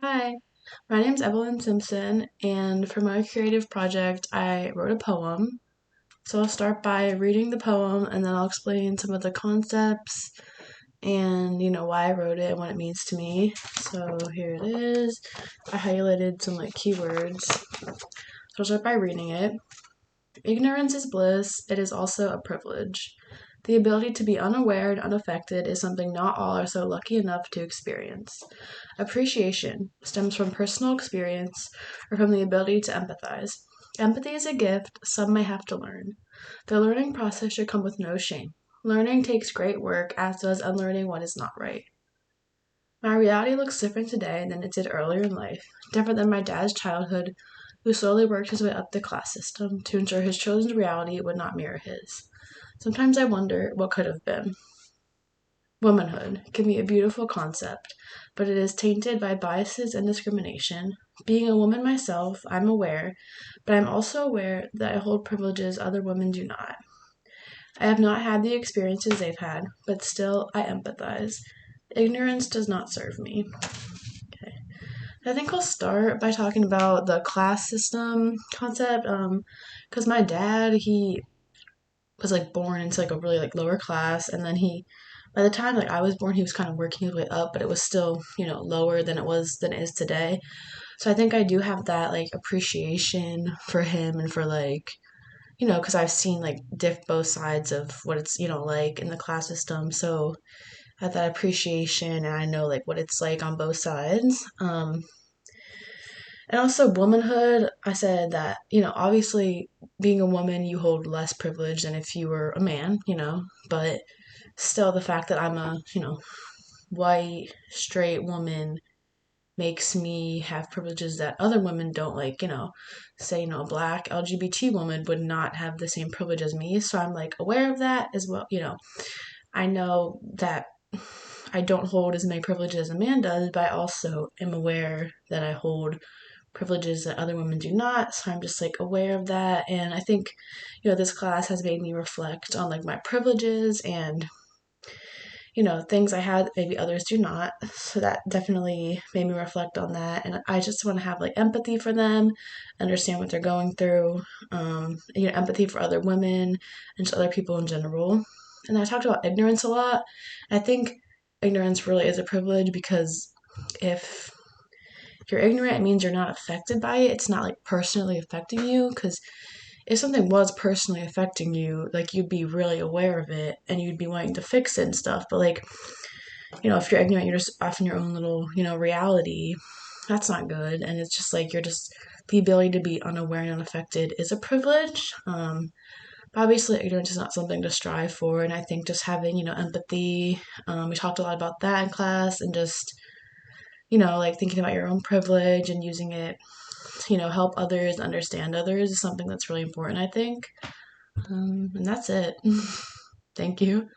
Hi, my name's Evelyn Simpson, and for my creative project, I wrote a poem. So I'll start by reading the poem and then I'll explain some of the concepts and why I wrote it and what it means to me. So here it is. I highlighted some keywords. So I'll start by reading it. Ignorance is bliss, it is also a privilege. The ability to be unaware and unaffected is something not all are so lucky enough to experience. Appreciation stems from personal experience or from the ability to empathize. Empathy is a gift some may have to learn. The learning process should come with no shame. Learning takes great work, as does unlearning what is not right. My reality looks different today than it did earlier in life, different than my dad's childhood, who slowly worked his way up the class system to ensure his children's reality would not mirror his. Sometimes I wonder what could have been. Womanhood can be a beautiful concept, but it is tainted by biases and discrimination. Being a woman myself, I'm aware, but I'm also aware that I hold privileges other women do not. I have not had the experiences they've had, but still I empathize. Ignorance does not serve me. Okay. I think I'll start by talking about the class system concept. Because my dad, he was born into a really lower class, and then by the time I was born, he was kind of working his way up, but it was still lower than it is today. So I think I do have that appreciation for him and for because I've seen both sides of what it's like in the class system. So I have that appreciation, and I know what it's like on both sides. And also womanhood, I said that, obviously being a woman, you hold less privilege than if you were a man, but still the fact that I'm a, white, straight woman makes me have privileges that other women don't, say, a black LGBT woman would not have the same privilege as me. So I'm aware of that as well. I know that I don't hold as many privileges as a man does, but I also am aware that I hold privileges that other women do not. So I'm just aware of that. And I think, this class has made me reflect on my privileges and, things I had that maybe others do not. So that definitely made me reflect on that. And I just want to have empathy for them, understand what they're going through, empathy for other women and just other people in general. And I talked about ignorance a lot. I think ignorance really is a privilege because if you're ignorant, it means you're not affected by it. It's not personally affecting you. Because if something was personally affecting you, you'd be really aware of it and you'd be wanting to fix it and stuff. But if you're ignorant, you're just off in your own little, reality. That's not good. And it's just you're just the ability to be unaware and unaffected is a privilege. But obviously, ignorance is not something to strive for. And I think just having, empathy, we talked a lot about that in class and just thinking about your own privilege and using it to, help others, understand others is something that's really important, I think. And that's it. Thank you.